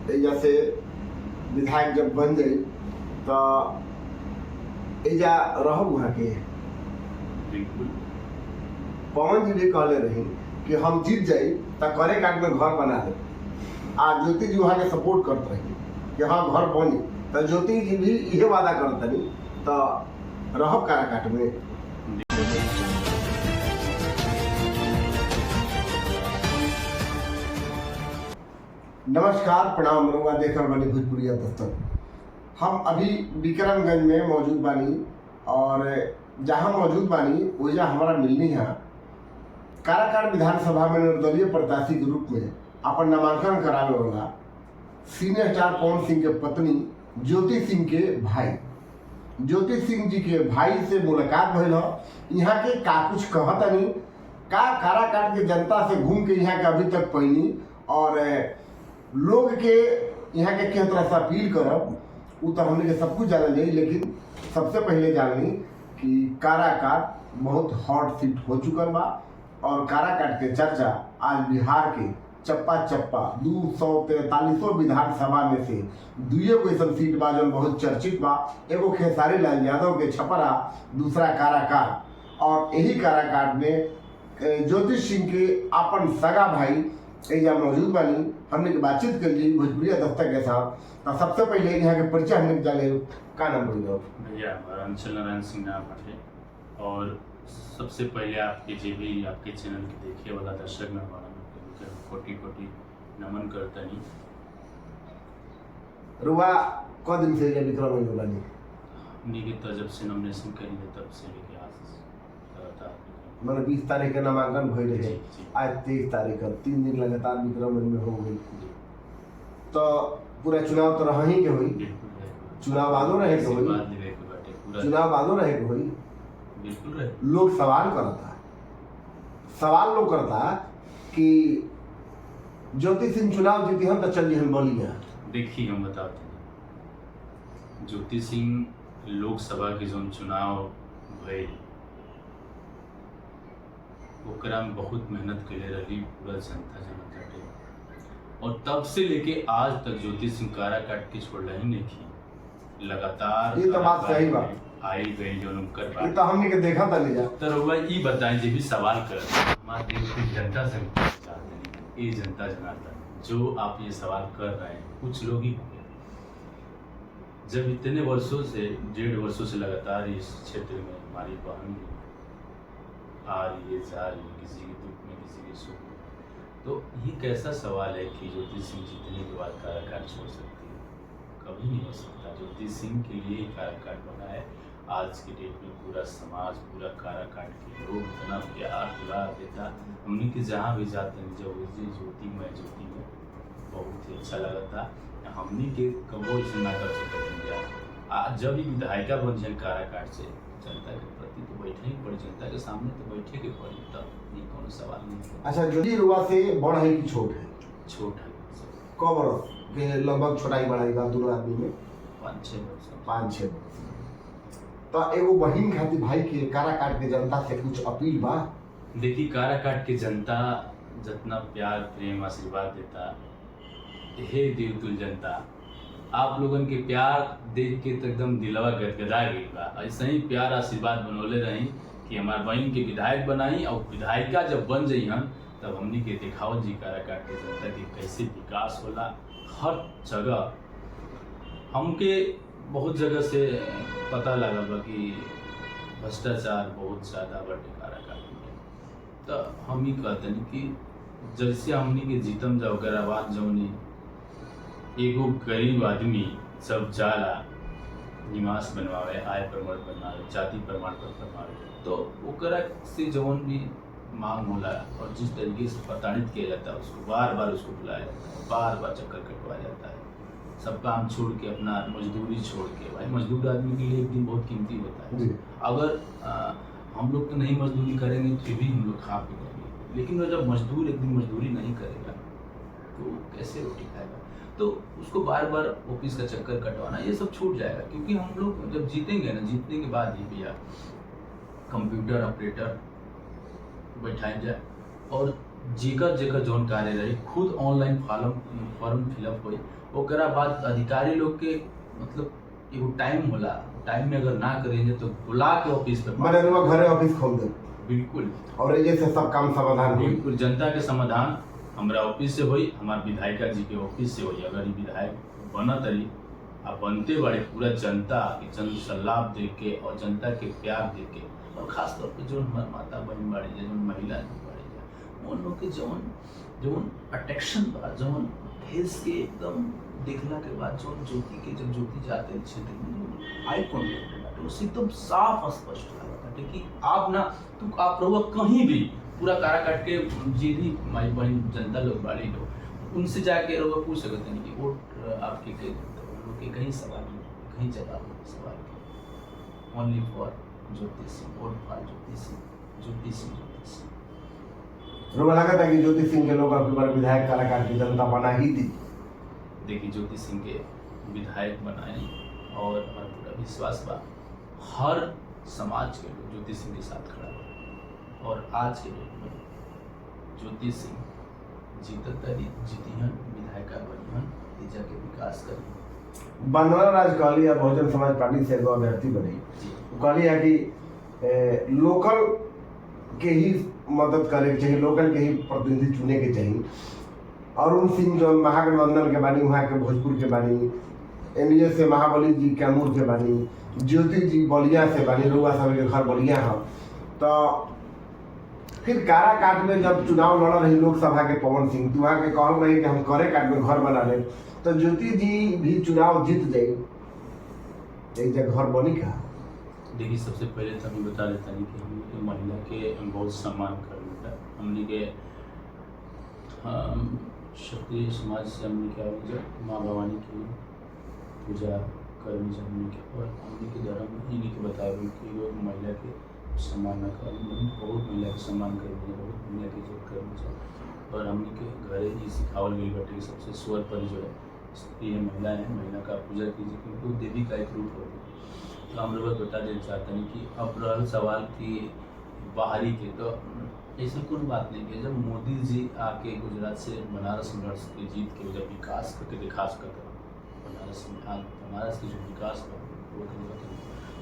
एजा से विधायक जब बन जाई तो एजा रह वहाँ के बिल्कुल पवन जी भी कहले रही कि हम जीत जाई तो करे काट में घर बना दे। आज ज्योति जी वहाँ के सपोर्ट करते रही कि हाँ घर बनी, तो ज्योति जी भी यह वादा करते नहीं तो रहब काराकाट में। नमस्कार प्रणाम रउआ देखल बानी भोजपुरिया दस्तक। हम अभी विक्रमगंज में मौजूद बानी और जहाँ मौजूद बानी वजह हमारा मिलनी है काराकाट विधानसभा में निर्दलीय प्रत्याशी के रूप में अपन नामांकन करावे वाला सीनियर स्टार पवन सिंह के पत्नी ज्योति सिंह के भाई ज्योति सिंह जी के भाई से मुलाकात भइल ह। यहाँ के का कुछ कहतनी का काराकाट के जनता से घूम के यहाँ के अभी तक पैनी और लोग के यहाँ के किस तरह से अपील करब वो तो हमने के सब कुछ जानल जाई, लेकिन सबसे पहले जाननी कि काराकाट बहुत हॉट सीट हो चुकल बा और काराकाट के चर्चा आज बिहार के चप्पा चप्पा 243 विधानसभा में से दुइये को ऐसा सीट बा जो बहुत चर्चित बा। एगो खेसारी लाल यादव के छपरा, दूसरा काराकाट। और यही काराकाट में ज्योति सिंह के अपन सगा भाई एजा मौजूद बानी। हमने की बातचीत कर ली भोजपुरिया दस्तक के साथ। तो सबसे पहले यहाँ के परिचय हमने जाने का नाम बोलिए भैया। हमारा अंचल नारायण सिंह नाम है और सबसे पहले आपके जो भी आपके चैनल के देखे वाला दर्शक में हमारा कोटि कोटि नमन करता नहीं। रुआ क दिन से ये विक्रमगंज बानी हमने के तो जब से नॉमिनेशन करी है तब से लेके आज लगातार मतलब 20 तारीख के नामांकन भइल रहे, आज 23 तारीख 3 दिन लगातार विक्रमगंज में हो गई। तो पूरा चुनाव तो रहा ही के हुई, चुनाव आदो रहे के हुई, चुनाव आदो रहे के हुई। बिल्कुल लोग सवाल लोग करता कि ज्योति सिंह चुनाव जीती हम तो चलिए हम बोलिए। देखिए हम बताते हैं, ज्योति सिंह लोकसभा के जो चुनाव भइल ओकरा में बहुत मेहनत के लिए रही पूरा जनता जनाटे और तब से लेके आज तक ज्योति सिंह काराकाट के छोड़ ही नहीं थी। लगातार ये तो बात सही बात आई गई जो कर बात ये तो हमने के देखा था नहीं जा। तो रउआ ये बताएं जो भी सवाल कर हमारे देश की जनता से चाहते हैं, ये जनता जनार्दन जो आप ये सवाल कर रहे हैं कुछ लोग ही होंगे जब इतने वर्षों से 1.5 वर्षों से लगातार इस क्षेत्र में हमारी बहन आ रही है जा रही है, किसी के दुख में किसी के सुख में, तो ये कैसा सवाल है कि ज्योति सिंह जीतने के बाद काराकाट छोड़ सकती है? कभी नहीं हो सकता। ज्योति सिंह के लिए काराकाट बना है। आज की डेट में पूरा समाज पूरा काराकाट के लोग इतना प्यार दुलार देता, हमने के जहाँ भी जाते हैं जब ज्योति में बहुत ही अच्छा लगा था। हमने के कबो इसे ना कर सकते आज जब भी विधायिका बन जाए काराकाट से जनता के प्रति तो बैठे ही पड़ी, जनता के सामने तो बैठे के पड़ी, तब ये कौन सवाल नहीं। अच्छा ज्योति रुआ से बड़ है कि छोट है? छोट है। कब बरस के लगभग छोटाई बढ़ाई बा दोनों आदमी में? 5-6 वर्ष। तो एगो बहिन खातिर भाई के काराकाट के जनता से कुछ अपील बा? देखिए काराकाट के जनता जितना प्यार प्रेम आशीर्वाद देता, हे देवतुल जनता आप लोगन के प्यार देख के तो एकदम दिलवा गदगदा गई बा। ऐसे ही प्यार आशीर्वाद बनौले रही कि हमारे बहन के विधायक बनाई और विधायिका जब बन जाई हम तब हमनी के दिखाओ जी काराकाट के जनता के कैसे विकास होला। हर जगह हमके बहुत जगह से पता लगा बा कि भ्रष्टाचार बहुत ज़्यादा बटे काराकाट में। तो हम ही कहते हैं कि जैसे हमनी के जीतम जाओ गराबाद जौनी एगो गरीब आदमी सब जाला निवास बनवावे, आय प्रमाण बनवावे, जाति प्रमाण पत्र बनवावे, तो ओकरा से जौन भी मांग होला और जिस तरीके से प्रताड़ित किया जाता है उसको बार बार उसको बुलाया जाता है, बार बार चक्कर कटवाया जाता है। सब काम छोड़ के अपना मजदूरी छोड़ के, भाई मजदूर आदमी के लिए एक दिन बहुत कीमती होता है। अगर हम लोग तो नहीं मजदूरी करेंगे फिर भी हम लोग खा पी लेंगे, लेकिन जब मजदूर एक दिन मजदूरी नहीं करेगा तो कैसे रोटी खाएगा? तो उसको बार बार ऑफिस का चक्कर कटवाना ये सब छूट जाएगा, क्योंकि हम लोग जब जीतेंगे ना, जीतने के बाद ही भैया कंप्यूटर ऑपरेटर बैठाया जाए और जेकर जेकर जौन कार्य रही खुद ऑनलाइन फॉर्म फिलअप होई। ओकरा बाद अधिकारी लोग के मतलब एगो टाइम होला, टाइम में अगर ना करेंगे तो बुला के ऑफिस पे मैंने रुआ घरे ऑफिस खोल दे बिल्कुल, और ये से सब काम समाधान होई। बिल्कुल जनता के समाधान हमरा ऑफिस से होई, हमार विधायिका जी के ऑफिस से होई। अगर ये विधायक बनत रही आ बनते बड़े पूरा जनता के जन सलाह दे के और जनता के प्यार दे के, और खास तौर पे जो हमार माता बहन बाड़ी जा, जो महिला बाड़ी जा, उन लोग के जौन जौन अट्रैक्शन बा, जौन फेस के एकदम देखला के बाद जौन ज्योति के जब ज्योति जाते हैं क्षेत्र में जो आई कॉन्टेक्ट बाटे उससे एकदम साफ स्पष्ट लागत बाटे कि आप ना तू आप रहुआ कहीं भी पूरा काराकाट के जी भी माई बहन जनता लोग बाड़ी लोग उनसे जाके रहुआ पूछ सकते हैं कि वोट आपके के लोग के कहीं सवाल नहीं, कहीं जवाब नहीं सवाल के, only for Jyoti Singh, vote for Jyoti Singh, Jyoti Singh, Jyoti Singh. रुआ लगा था कि ज्योति सिंह के लोग आपके बारे विधायक काराकाट की जनता बना ही दी। देखिए ज्योति सिंह के विधायक बनाए और हमारा पूरा विश्वास बा हर समाज के लोग ज्योति सिंह के साथ खड़ा बा, और आज के डेट में ज्योति सिंह जीतत तरी जीतिहन विधायिका बनिहन तेजा के विकास करी। बंदना राज कहली या बहुजन समाज पार्टी से एगो अभ्यर्थी बनी, कहली है कि लोकल के ही मदद करे के चाहिए, लोकल के ही प्रतिनिधि चुने के चाहिए। अरुण सिंह जो महागठबंधन के बानी वहाँ के भोजपुर के बानी, एनडीए से महाबली जी कैमूर के बानी, ज्योति जी बलिया से बानी, रुआ सब के घर बलिया है। तो फिर काराकाट में जब चुनाव लड़ रही लोकसभा के पवन सिंह तो वहाँ के कहल रही कि हम काराकाट में घर बना ले, तो ज्योति जी भी चुनाव जीत जाए, एक जगह घर बनी का। देखिए सबसे पहले तो हम बता देता नहीं कि हम लोग महिला के बहुत सम्मान कर लेता हमने के क्षत्रिय समाज से हमने क्या जब माँ भवानी की पूजा करनी हमने के, और हमने के धर्म में इन्हीं के बताए हुए कि लोग महिला के सम्मान न कर, बहुत महिला के सम्मान करेंगे, बहुत महिला की इज्जत करनी चाहिए। और हमने के घरे ही सिखावल गई बटे कि सबसे स्वर पर जो है स्त्री है, महिला है, महिला का पूजा कीजिए क्योंकि वो देवी का एक रूप होगी। तो हम लोग बता देना चाहते हैं कि अब रहा सवाल कि बाहरी के, तो ऐसा कोई बात नहीं कि जब मोदी जी आके गुजरात से बनारस यूनिवर्स के जीत के जब विकास करके दिखा सकते बनारस के जो विकास वो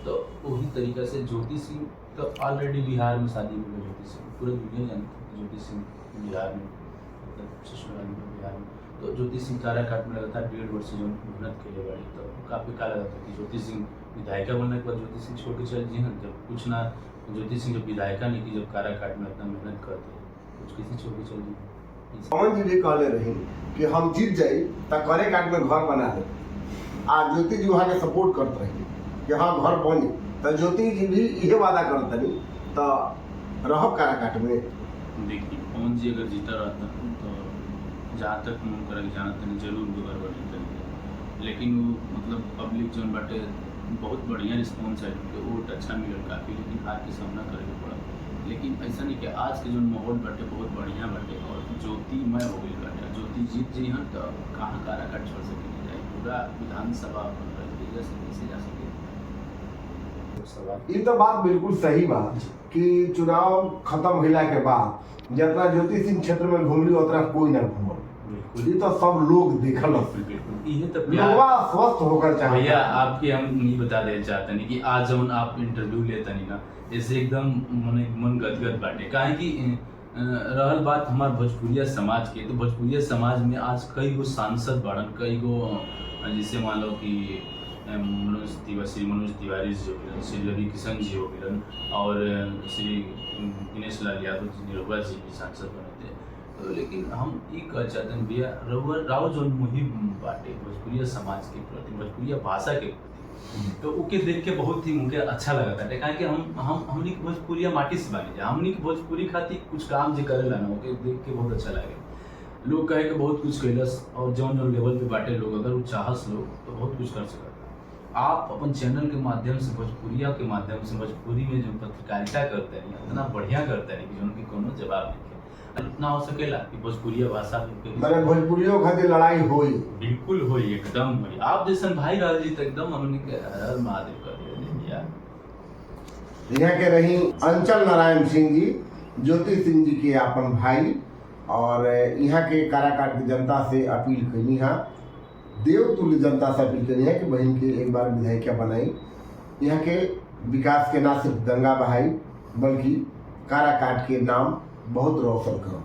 तो वही तरीका से ज्योति सिंह तो ऑलरेडी बिहार में शादी हुई। ज्योति सिंह पूरा दुनिया जानती है ज्योति सिंह बिहार में मतलब ससुराल में बिहार में। तो ज्योति सिंह काराकाट में लगातार 1.5 वर्ष जो मेहनत के लिए बड़ी, तो काफ़ी कहा लगा था कि ज्योति सिंह विधायिका बनने के बाद ज्योति सिंह छोड़ के चल जी हाँ, जब कुछ ना ज्योति सिंह जब विधायिका नहीं की, जब काराकाट में इतना मेहनत करते कुछ किसी छोड़ के चल जी। पवन जी भी कहले रही कि हम जीत जाए तो काराकाट में घर बना ले, आ ज्योति जी वहाँ के सपोर्ट करते रही कि हाँ घर बनी, तो ज्योति जी भी ये वादा करते नहीं तो रह काराकाट में। देखिए पवन जी अगर जीता रहता तो जहाँ तक मन कर जानते नहीं जरूर दोबारा बने, लेकिन वो मतलब पब्लिक जो बाटे बहुत बढ़िया रिस्पॉन्स है, वोट अच्छा मिलल काफ़ी, लेकिन हार के सामना करे पड़ा। लेकिन ऐसा नहीं कि आज के जो माहौल बाटे बहुत बढ़िया बाटे और ज्योतिमय हो गई बाटे। ज्योति जीत जी हाँ तो कहाँ काराकाट छोड़ सके जाए, पूरा विधानसभा कैसे जा सके। ये तो बात बिल्कुल सही बात कि चुनाव खत्म होला के बाद जितना ज्योति सिंह क्षेत्र में घूमली उतना कोई ना घूमल, ये तो सब लोग देखल, ये तो स्वस्थ होकर चाहिए। भैया आपके हम नहीं बता देना चाहते नहीं कि आज जब आप इंटरव्यू लेता नहीं ना ऐसे एकदम मन गदगद बाटे, काहे कि रहल बात हमार भोजपुरिया समाज के, तो भोजपुरिया समाज में आज कई गो सांसद बाड़न, कई गो जैसे मान लो कि श्री मनोज तिवारी जी हो गए, श्री रवि किशन जी हो गए और श्री दिनेश लाल यादव जी निरहुआ जी भी सांसद बने थे। तो लेकिन हम ये कह चाहते हैं भैया राव जो मुहिम बाटे भोजपुरिया समाज के प्रति, भोजपुरिया भाषा के प्रति, तो उके देख के बहुत ही मुझे अच्छा लगा था, काहे कि हमनी के भोजपुरिया माटी से बानी जा, हमनी के भोजपुरी खातिर कुछ काम जो करेला ना ओके देख के बहुत अच्छा लगे। लोग कहे कि बहुत कुछ कैलस और जौन लेवल पे बाटे लोग अगर वो चाहस लोग तो बहुत कुछ कर सकता। आप अपन चैनल के माध्यम से भोजपुरिया के माध्यम से भोजपुरी में जो पत्रकारिता करते हैं इतना बढ़िया करते हैं कि उनकी कोनो जवाब नहीं, इतना हो सकेला कि भोजपुरिया भाषा मैंने भोजपुरियों खातिर लड़ाई होई, बिल्कुल होई, एकदम होई। आप जैसे भाई राज जी तो एकदम हमने के हर महादेव कर दिया। यहाँ के रही अंचल नारायण सिंह जी, ज्योति सिंह जी के अपन भाई, और यहाँ के काराकाट की जनता से अपील करनी है, देवतुल्य जनता से अपील करनी है कि बहन के एक बार विधायिका बनाई, यहाँ के विकास के ना सिर्फ गंगा बहाई बल्कि काराकाट के नाम बहुत रोशन करो।